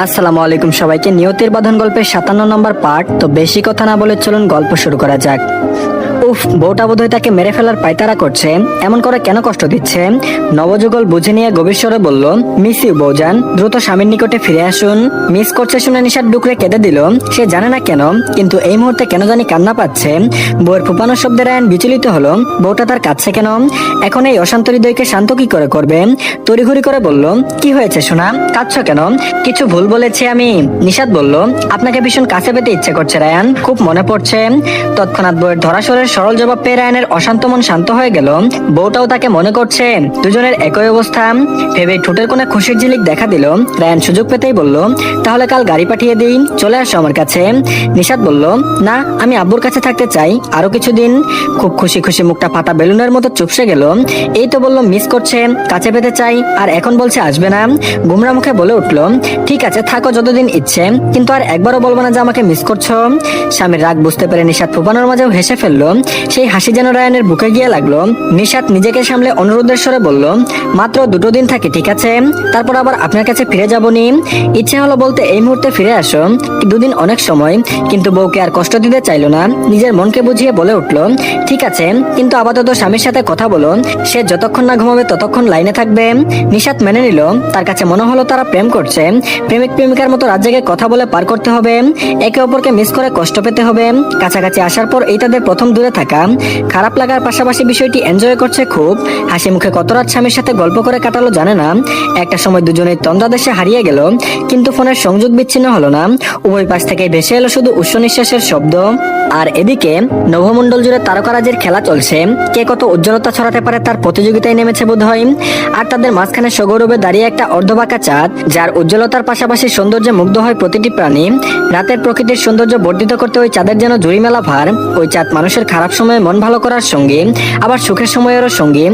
আসসালামু আলাইকুম সবাইকে। নিয়তির বাঁধন গল্পের 57 নম্বর পার্ট। তো বেশি কথা না বলে চলুন গল্প শুরু করা যাক। উফ, বউটা বোধহয় তাকে মেরে ফেলার পায়তারা করছে। এমন করে কেন কষ্ট দিচ্ছে? নবযুগল বুঝে নিয়ে গভীর স্বরে বলল, মিস ইউ বউজান, দ্রুত স্বামীর নিকটে ফিরে আসুন। মিস করছে শুনে নিশাদ ডুকরে কেঁদে দিল। সে জানে না কেন, কিন্তু এই মুহূর্তে কেন জানি কান্না পাচ্ছে। বউয়ের ফুপানোর শব্দে রায়ান বিচলিত হলো। বউটা তার কাছে কেন? এখন এই অশান্ত হৃদয়কে শান্ত কি করে করবে? তড়িঘড়ি করে বলল, কি হয়েছে সোনা, কাঁদছো কেন? কিছু ভুল বলেছি আমি। নিশাদ বলল, আপনাকে ভীষণ কাছে পেতে ইচ্ছে করছে রায়ান, খুব মনে পড়ছে। তৎক্ষণাৎ বউয়ের ধরাসরের সরল জবাব পেয়ে রায়ানের অশান্ত মন শান্ত হয়ে গেল। বউটাও তাকে মনে করছে। দুজনের একই অবস্থা ভেবে ঠোঁটের কোণে খুশির ঝিলিক দেখা দিল। রায়ান সুযোগ পেতেই বলল, তাহলে কাল গাড়ি পাঠিয়ে দিই, চলে আসো আমার কাছে। নিশাদ বলল, না, আমি আব্বুর কাছে থাকতে চাই আরো কিছুদিন। খুব খুশি খুশি মুখটা ফাটা বেলুনের মতো চুপসে গেল। এই তো বললো মিস করছে, কাছে পেতে চাই, আর এখন বলছে আসবে না। গুমরা মুখে বলে উঠল, ঠিক আছে থাকো যতদিন ইচ্ছে, কিন্তু আর একবারও বলবো না যে আমাকে মিস করছো। স্বামীর রাগ বুঝতে পেরে নিশাদ ফুপানোর মাঝেও হেসে ফেললো। সেই হাসি যেন রায়ানের বুকে গিয়ে লাগলো। নিশাদ নিজেকে সামলে অনুরোধের স্বরে বলল, মাত্র 2 দিন থাকি, ঠিক আছে, তারপর আবার আপনার কাছে ফিরে যাবনি। ইচ্ছে হলো বলতে এই মুহূর্তে ফিরে আসো, 2 দিন অনেক সময়। কিন্তু বউকে আর কষ্ট দিতে চাইলো না, নিজের মনকে বুঝিয়ে বলে উঠল, ঠিক আছে, কিন্তু আপাতত স্বামীর সাথে কথা বলো, সে যতক্ষণ না ঘুমাবে ততক্ষণ লাইনে থাকবে। নিশাদ মেনে নিল। তার কাছে মনে হলো তারা প্রেম করছে। প্রেমিক প্রেমিকার মতো রাত জেগে কথা বলে পার করতে হবে, একে অপরকে মিস করে কষ্ট পেতে হবে। কাছাকাছি আসার পর এই তাদের প্রথম দূরে থাকা। খারাপ লাগার পাশাপাশি বিষয়টি এনজয় করছে খুব। হাসি মুখে কত রাত স্বামীর সাথে গল্প করে কাটালো জানে না। একটা সময় দুজনেই তন্দ্রাদেশে হারিয়ে গেল, কিন্তু ফোনের সংযোগ বিচ্ছিন্ন হলো না। উভয় পাশ থেকে ভেসে এলো শুধু উচ্চ নিঃশ্বাসের শব্দ। আর এদিকে নভমণ্ডল জুড়ে তারকারাজের খেলা চলছে। কে কত উজ্জ্বলতা ছড়াতে পারে তার প্রতিযোগিতায় নেমেছে বোধ হয়। আর তাদের মাঝখানে সগৌরবে দাঁড়িয়ে একটা অর্ধবাঁকা চাঁদ, যার উজ্জ্বলতার পাশাপাশি সৌন্দর্যে মুগ্ধ হয় প্রতিটি প্রাণী। রাতের প্রকৃতির সৌন্দর্য বর্ধিত করতে ওই চাঁদের যেন জুড়ি মেলা ভার। ওই চাঁদ মানুষের খারাপ সময়ে মন ভালো করার সঙ্গী, আবার সুখের সময়েরও সঙ্গী।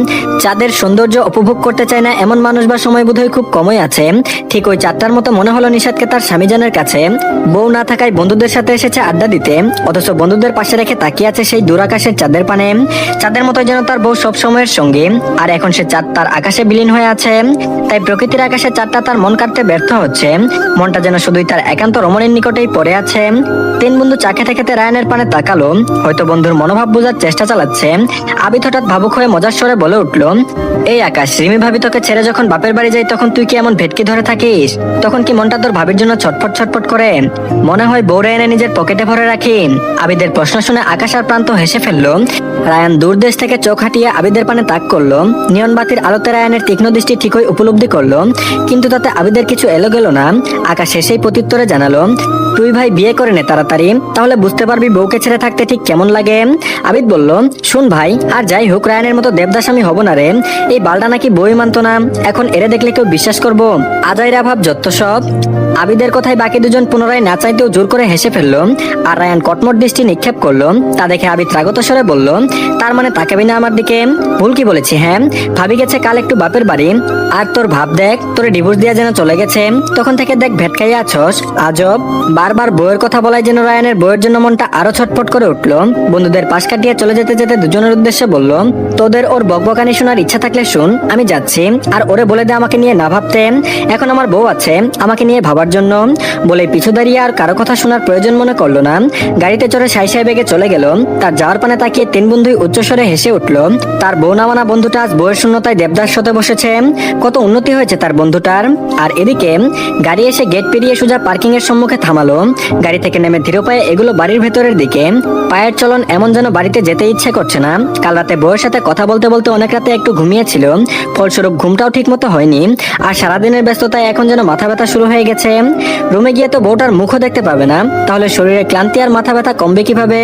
চাঁদের সৌন্দর্য উপভোগ করতে চায় না এমন মানুষ বা সময় বোধহয় খুব কমই আছে। ঠিক ওই চাঁদটার মতো মনে হলো নিশাদকে তার স্বামীজানের কাছে। বউ না থাকায় বন্ধুদের সাথে এসেছে আড্ডা দিতে, অথচ বন্ধুদের পাশে রেখে তাকিয়ে আছে সেই দূর আকাশের চাঁদের পানে। চাঁদের মতো যেন তার বউ সব সময়ের সঙ্গী, আর এখন সে চাঁদ তার আকাশে বিলীন হয়ে আছে। তাই প্রকৃতির আকাশে চাঁদটা তার মন কাটতে ব্যর্থ হচ্ছে। মনটা যেন শুধুই তার একান্ত রমণীর নিকটেই পড়ে আছে। 3 বন্ধু চা খেতে খেতে রায়ানের পানে তাকালো, হয়তো বন্ধুর মনোভাব বোঝার চেষ্টা চালাচ্ছে। আবিদ হঠাৎ ভাবুক হয়ে মজার স্বরে বলে উঠল, এই আকাশ, রিমি ভাবি তোকে ছেড়ে যখন বাপের বাড়ি যাই তখন তুই কি এমন ভেটকি ধরে থাকিস? তখন কি মনটা তোর ভাবির জন্য ছটফট ছটফট করে? মনে হয় বউরে এনে নিজের পকেটে ভরে রাখি? আবিদের প্রশ্ন শুনে আকাশ আর প্রান্ত হেসে ফেললো। রায়ান দূরদেশ থেকে চোখ হাঁটিয়ে আবিদের পানে তাক করলো। নিয়ন বাতির আলোতে রায়ানের তীক্ষ্ণ দৃষ্টি ঠিকই উপলব্ধি করলো, কিন্তু তাতে আবিদের কিছু এলো গেল না। আকাশ হেসেই প্রত্যুত্তরে জানালো, তুই ভাই বিয়ে করে নে তাড়াতাড়ি, তাহলে বুঝতে পারবি বউকে ছেড়ে থাকতে ঠিক কেমন লাগে। আবিদ বলল, শুন ভাই, আর যাই হোক রায়ানের মতো দেবদাস আমি হব না রে। এই বালটা নাকি বই মানতো না, এখন এরে দেখলে কেউ বিশ্বাস করবো? আজাইরা ভাব যত সব। আবিদের কথায় বাকি দুজন পুনরায় না চাইতেও জোর করে হেসে ফেললো। আর রায়ান কটমট দৃষ্টি নিক্ষেপ করলো। তা দেখে আবিদ রাগত স্বরে বলল, তার মানে তাকাবি না আমার দিকে? ভুল কি বলেছি? হ্যাঁ, ভাবি গেছে কাল একটু বাপের বাড়ি, আর তোর ভাব দেখ, তোরে ডিভোর্স দিয়া যেন চলে গেছে। তখন থেকে দেখ ভেটকাইয়া আছস। আজব, বারবার বউয়ের কথা বলাই যেন রায়ানের বউয়ের জন্য মনটা আরো ছটফট করে উঠলো। বন্ধুদের পাশ কাটিয়ে চলে যেতে যেতে দুজনের উদ্দেশ্যে বলল, তোদের ওর বকবকানি শোনার ইচ্ছা থাকলে শুন, আমি যাচ্ছি। আর ওরে বলে দে আমাকে নিয়ে না ভাবতে, এখন আমার বউ আছে আমাকে নিয়ে ভাবার জন্য। বলে পিছু দাঁড়িয়ে আর কারো কথা শোনার প্রয়োজন মনে করলো না। গাড়িতে চড়ে সাই সাই বেগে চলে গেল। তার যাওয়ার পানে তাকিয়ে 3 বন্ধুই উচ্চস্বরে হেসে উঠল। তার বউ না মানা বন্ধুটা আজ বউয়ের শূন্যতায় দেবদাস হতে বসেছে। কত উন্নতি হয়েছে তার বন্ধুটার। আর এদিকে গাড়ি এসে গেট পেরিয়ে সোজা পার্কিং এর সম্মুখে থামালো। গাড়ি থেকে নেমে ধীর পায়ে এগুলো বাড়ির ভেতরের দিকে। পায়ের চলন এমন যেন বাড়িতে যেতে ইচ্ছে করছে না। কাল রাতে বউয়ের সাথে কথা বলতে বলতে অনেক রাতে একটু ঘুমিয়েছিল, ফলস্বরূপ ঘুমটাও ঠিক মতো হয়নি। আর সারাদিনের ব্যস্ততায় এখন যেন মাথা ব্যথা শুরু হয়ে গেছে। রুমে গিয়ে তো বউটার মুখও দেখতে পাবে না, তাহলে শরীরে ক্লান্তি আর মাথা ব্যথা কমবে কিভাবে?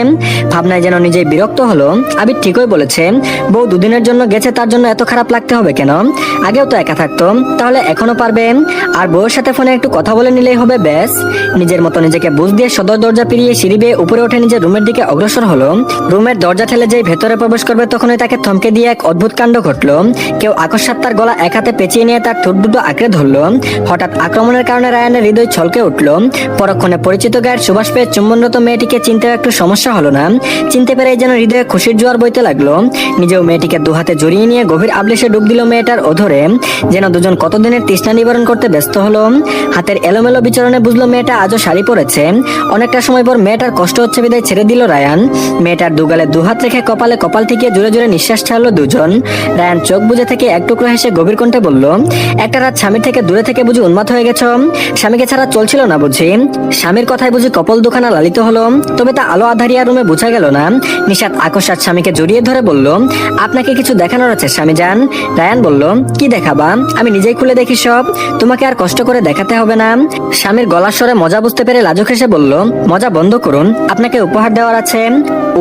ভাবনায় যেন নিজেই বিরক্ত হলো। আবিদ ঠিকই বলেছে, বউ 2 দিনের জন্য গেছে, তার জন্য এত খারাপ লাগতে হবে কেন? আগেও তো একা থাকতো, তাহলে এখনো পারবে। আর বউয়ের সাথে ফোনে একটু কথা বলে নিলেই হবে, ব্যাস। নিজের মতো নিজেকে বুঝ দিয়ে সদর দরজা পেরিয়ে সিঁড়ি বেয়ে উপরে উঠে নিজের রুমের দিকে অগ্রসর হলো। রুমের দরজা ঠেলে যেই ভেতরে প্রবেশ করবে তখনই তাকে থমকে দিয়ে এক অদ্ভুত কাণ্ড ঘটলো। কেউ আকস্মাৎ তার গলা এক হাতে পেঁচিয়ে নিয়ে তার ঠোঁট দুটো আঁকড়ে ধরলো। হঠাৎ আক্রমণের কারণে রায়ানের হৃদয় ছলকে উঠল। পরক্ষণে পরিচিত গায়ের সুবাস পেয়ে চুম্বনরত মেয়েটিকে চিনতেও একটু সমস্যা হলো না। চিনতে পেরে যেন হৃদয়ে খুশির জোয়ার বইতে লাগলো। নিজেও মেয়েটিকে দুহাতে জড়িয়ে নিয়ে গভীর আবলিশে ডুব দিল মেয়েটার অধরে। যেন দুজন কতদিনের তৃষ্ণা নিবারণ করতে ব্যস্ত হলো। হাতের এলোমেলো বিচরণে বুঝলো মেয়েটা আজও শাড়ি পরেছে। অনেকটা সময় পর মেয়েটার কষ্ট হচ্ছে বিদায় ছেড়ে দিল রায়ান। মেয়েটার দুগালে দুহাত রেখে কপালে কপাল ঠেকিয়ে জোরে জোরে নিঃশ্বাস ছাড়লো দুজন। রায়ান চোখ বুজে থেকে এক টুকরো হেসে গভীর কণ্ঠে বলল, একটা রাত স্বামীর থেকে দূরে থেকে বুঝি উন্মাদ হয়ে গেছ? স্বামীকে ছাড়া চলছিল না বুঝি? স্বামীর কথায় বুঝি কপাল দুখানা লালিত হলো? তবে তা আলো আধারিয়া রুমে বোঝা গেল না। নিশাত আকস্মাৎ স্বামীকে জড়িয়ে ধরে বলল, আপনাকে কিছু দেখানোর আছে স্বামী যান। রায়ান বলল, কি দেখাবা? আমি নিজেই খুলে দেখি সব, তোমাকে আর কষ্ট করে দেখাতে হবে না। স্বামীর গলার স্বরে মজা বুঝতে পেরে লাজুক হেসে বলল, মজা বন্ধ করুন, আপনাকে উপহার দেওয়ার আছে।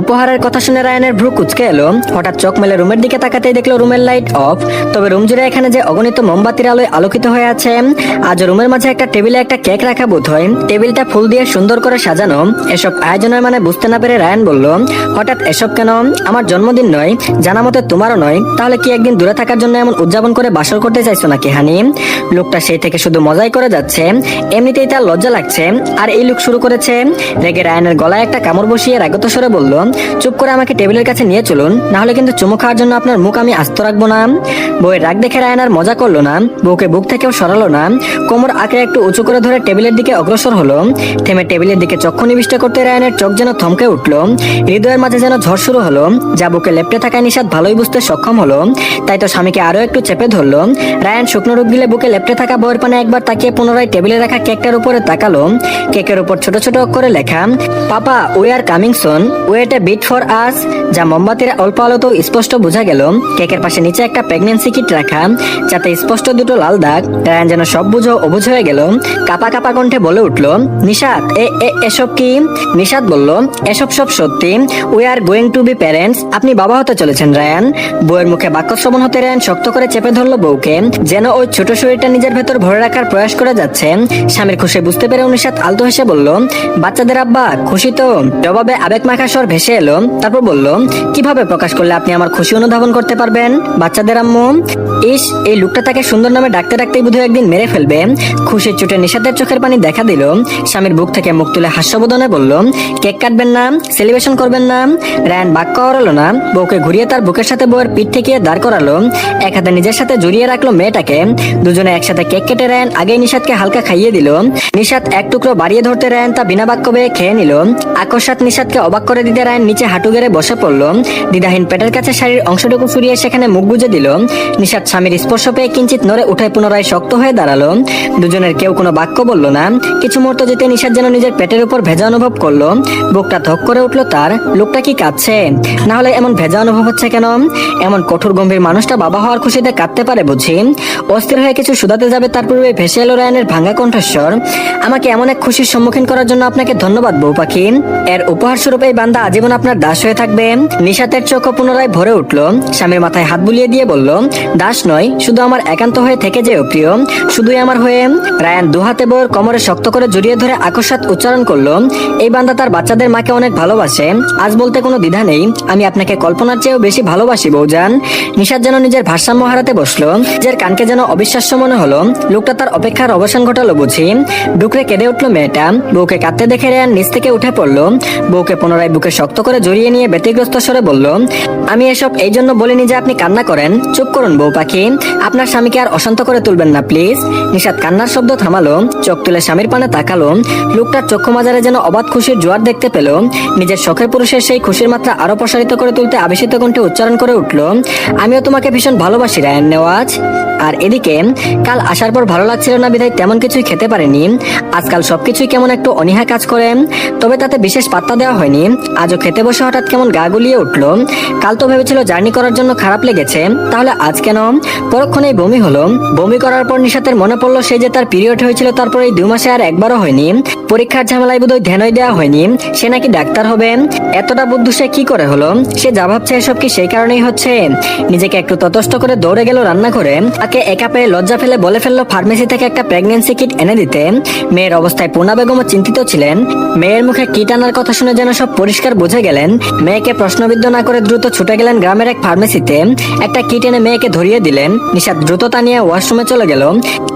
উপহারের কথা শুনে রায়ানের ভ্রু কুচকে এলো। হঠাৎ চোখ মেলে রুমের দিকে তাকাতেই দেখলো রুমের লাইট অফ। তবে রুম জুড়ে এখানে যে অগণিত মোমবাতির আলোয় আলোকিত হয়ে আছে। আজ রুমের মাঝে একটা টেবিলে একটা কেক রাখা বোধ হয়। টেবিলটা ফুল দিয়ে সুন্দর করে সাজানো। এসব আয়োজনের মানে বুঝতে না পেরে রায়ান বলল, হঠাৎ এসব কেন? আমার জন্মদিন নয়, জানা মতে তোমারও নয়, তাহলে কি একদিন দূরে থাকার জন্য এমন উদযাপন করে বাসর করতে চাইছো নাকি হানি? লোকটা সেই থেকে শুধু মজাই করে যাচ্ছে। এমনিতেই তার লজ্জা লাগছে, আর এই লোক শুরু করেছে। রেগে রায়ানের গলায় একটা কামড় বসিয়ে রাগত স্বরে বলল, চুপ করে আমাকে টেবিলের কাছে নিয়ে চলুন, নাহলে কিন্তু চুমু খাওয়ার জন্য আপনার মুখ আমি আস্ত রাখবো না। বউয়ের রাগ দেখে রায়ান আর মজা করলো না। বউকে বুক থেকেও সরালো না। কোমর আঁকড়ে একটু উঁচু করে ধরে টেবিলের দিকে অগ্রসর হলো। থেমে টেবিলের দিকে চক্ষু নিবিষ্ট করতে রায়ানের চোখ যেন থমকে উঠলো। হৃদয়ের মাঝে যেন ঝড় শুরু হলো। যা বুকে লেপটে থাকায় নিশাত ভালোই বুঝতে সক্ষম হলো। তাই তো স্বামীকে আরো একটু চেপে ধরলো। রায়ান শুকনো রূপ গিলে বুকে লেপটে থাকা বউয়ের পানে একবার তাকিয়ে পুনরায় টেবিলে রাখা কেকটার উপরে তাকালো। কেকের উপর ছোট ছোট অক্ষরে লেখা, papa we are coming soon, wait a bit for us. যা মোমবাতির অল্প আলোতেও স্পষ্ট বোঝা গেল। কেকের পাশে নিচে একটা প্রেগন্যান্সি কিট রাখা, যাতে স্পষ্ট দুটো লাল দাগ। রায়ান যেন সব বুঝো অবুঝ হয়ে গেল। কাপা কাপা কণ্ঠে বলে উঠলো, নিশাত এসব কি? নিশাত বলল, এসব সব সত্যি। We are going to be parents. আপনি বাবা হতে চলেছেন রায়ান। বউয়ের মুখে বাক্য শ্রবণ হতে রায়ান শক্ত করে চেপে ধরলো বউকে, যেন ওই ছোট শরীরটা নিজের ভেতর ভরে রাখার প্রয়াস করে যাচ্ছে। স্বামীর খুশি বুঝতে পেরে নিশাত আলতো হেসে বলল, বাচ্চাদের আব্বা খুশি তো? জবাবে আবেগ মাখা স্বর ভেসে এলো। তারপর বলল, কিভাবে প্রকাশ করলে আপনি আমার খুশি অনুধাবন করতে পারবেন? বাচ্চাদের আম্মু? ইস, এই লোকটা তাকে সুন্দর নামে ডাকতে ডাকতেই বোধহয় একদিন মেরে ফেলবে। খুশির চোটে নিশাতের চোখের পানি দেখা দিল। স্বামীর বুক থেকে মুখ তুলে হাস্যবোধনে বলল, কেক কাটবেন না? সেলিব্রেশন করবেন না? রায়ান বাক্য হলো না। বউকে ঘুরিয়ে তার বুকের সাথে বউয়ের পিঠ ঠেকিয়ে দাঁড় করালো। এক হাতে নিজের সাথে জড়িয়ে রাখলো মেয়েটাকে। দুজনে একসাথে কেক কেটে রায়ান আগেই নিশাতকে হালকা খাইয়ে দিল। নিশাত এক টুকরো বাড়িয়ে ধরতে রায়ান তা বিনা বাক্য বেয়ে খেয়ে নিল। আকস্মাৎ নিশাতকে অবাক করে দিতে রায়ান নিচে হাঁটু গেড়ে বসে পড়লো। দ্বিধাহীন পেটের কাছে শাড়ির অংশটুকু ফুরিয়ে সেখানে মুখ গুজে দিল। নিশাত স্বামীর স্পর্শ পেয়ে কিঞ্চিত নড়ে উঠে পুনরায় শক্ত হয়ে দাঁড়ালো। দুজনের কেউ কোনো বাক্য বলল না। কিছু মুহূর্ত যেতে নিশাত যেন নিজের পেটের উপর ভেজা অনুভব করলো। বুকটা ধক করে উঠলো তার। লোকটা কি কাঁদছে? না হলে এমন ভেজা অনুভব হচ্ছে কেন? এমন কঠোর গম্ভীর মানুষটা বাবা হওয়ার খুশিতে কাঁদতে পারে বুঝি? অস্থির হয়ে কিছু শুধাতে যাবে তার পূর্বে ভেসে এলো রায়ানের ভাঙা কণ্ঠস্বর, আমাকে এমন এক খুশির সম্মুখীন করার জন্য আপনাকে ধন্যবাদ বউ পাখি। এর উপহার স্বরূপ এই বান্দা আজীবন আপনার দাস হয়ে থাকবে। নিশাতের চোখ পুনরায় ভরে উঠলো। স্বামীর মাথায় হাত বুলিয়ে দিয়ে বলল, দাস নয়, শুধু আমার একান্ত হয়ে থেকে যেও প্রিয়, শুধুই আমার হয়ে। রায়ান দুহাতে বউয়ের কোমরে শক্ত করে জড়িয়ে ধরে আকস্মাৎ উচ্চারণ করলো, এই বান্দা তার বাচ্চাদের মাকে অনেক ভালোবাসে। আজ বলতে কোনো দ্বিধা নেই, আমি আপনাকে কল্পনার চেয়েও বেশি ভালোবাসি বউজান। নিশাত যেন নিজের ভারসাম্য হারাতে বসলো। নিজের কানকে যেন অবিশ্বাস্য মনে হলো। লোকটা তার অপেক্ষার অবসান ঘটালো বুঝি। ডুকরে কেঁদে উঠলো মেয়েটা। বউকে কাঁদতে দেখে রায়ান নিচ থেকে উঠে পড়লো। বউকে পুনরায় বুকে শক্ত করে জড়িয়ে নিয়ে ব্যতিগ্রস্ত স্বরে বলল, আমি এসব এই জন্য বলিনি যে আপনি কান্না করেন। চুপ করুন বউ পাখি, আপনার স্বামীকে আর অশান্ত করে তুলবেন না প্লিজ। নিশাত কান্নার শব্দ থামালো। চোখ তুলে স্বামীর পানে তাকালো। লোকটার চক্ষু মাজারে যেন অবাধ খুশির জোয়ার দেখতে পেল। নিজের শখের পুরুষের সেই খুশির মাত্রা আরো প্রসারিত করে তুলতে আবেশিত কণ্ঠে উচ্চারণ করে উঠল, আমিও তোমাকে ভীষণ ভালোবাসি রায়ান নেওয়াজ। আর এদিকে কাল আসার পর ভালো লাগছিল না বিধায় তেমন কিছুই খেতে পারেনি। আজকাল সবকিছুই কেমন একটু অনীহা কাজ করে, তবে তাতে বিশেষ পাত্তা দেওয়া হয়নি। আজও খেতে বসে হঠাৎ কেমন গা গুলিয়ে উঠলো। কাল তো ভেবেছিল জার্নি করার জন্য খারাপ লেগেছে, তাহলে আজ কেন? পরক্ষণেই বমি হলো। বমি করার পর নিশাতের মনে পড়লো সেই যে তার পিরিয়ড হয়েছিল, তারপর এই 2 মাসে আর একবারও হয়নি। পরীক্ষার ঝামেলায় বোধহয় ধ্যানই দেওয়া হয়নি। সে নাকি ডাক্তার হবে। এতটা বুদ্ধু সে কি করে হলো? সে যা ভাবছে এসব কি সেই কারণেই হচ্ছে? নিজেকে একটু ততস্থ করে দৌড়ে গেল রান্নাঘরে। মাকে একা পেয়ে লজ্জা ফেলে বলে ফেললো ফার্মেসি থেকে একটা প্রেগন্যান্সি কিট এনে দিতে। মেয়ের অবস্থায় পূর্ণা বেগমও চিন্তিত ছিলেন। মেয়ের মুখে কিট আনার কথা শুনে যেন সব পরিষ্কার বুঝে গেলেন। মেয়েকে প্রশ্নবিদ্ধ না করে দ্রুত ছুটে গেলেন গ্রামের এক ফার্মেসিতে। একটা কিট এনে মেয়েকে ধরিয়ে দিলেন। নিশাত দ্রুততা নিয়ে ওয়াশরুমে চলে গেল।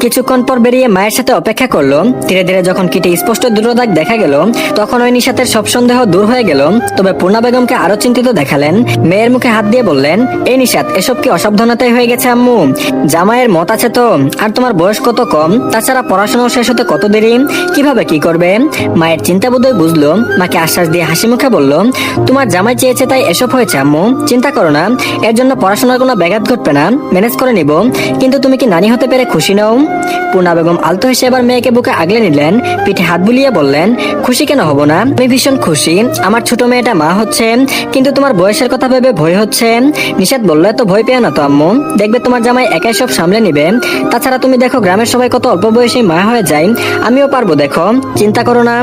কিছুক্ষণ পর বেরিয়ে মায়ের সাথে অপেক্ষা করলো। ধীরে ধীরে যখন কিটে স্পষ্ট দুটো দাগ দেখা গেল, তখন ওই নিশাতের সব সন্দেহ দূর হয়ে গেল। তবে পূর্ণা বেগমকে আরো চিন্তিত দেখালেন। মেয়ের মুখে হাত দিয়ে বললেন, এই নিশাত, এসব কি অসাবধানতাই হয়ে গেছে আম্মু? জামাইয়ের মত আছে তো, আর তোমার বয়স কত কম, তাছাড়া পড়াশোনা শেষ হতে কত দেরি, কিভাবে কি করবে? মায়ের চিন্তা বোধহয় বুঝলো। মাকে আশ্বাস দিয়ে হাসি মুখে বলল, তোমার জামাই চেয়েছে তাই এসব হয়েছে আম্মু, চিন্তা করো না, এর জন্য পড়াশোনার কোনো ব্যাঘাত ঘটবে না, ম্যানেজ করে নিব। কিন্তু তুমি কি নানি হতে পেরে খুশি নও? পূর্ণা বেগম আলতো হেসে এবার মেয়েকে বুকে আগলে নিলেন, পিঠে হাত বুলিয়ে বললেন, খুশি কেন হব না, আমি ভীষণ খুশি। আমার ছোট মেয়েটা মা হচ্ছে। কিন্তু তোমার বয়সের কথা ভেবে ভয় হচ্ছে। নিষাদ বলল, এত ভয় পেও না তো আম্মু, দেখবে তোমার জামাই একাই সব সামলে নিবে। তাছাড়া তুমি দেখো গ্রামের সবাই কত অল্প বয়সে মা হয়ে যায়, আমিও পারবো, দেখো, চিন্তা করো না।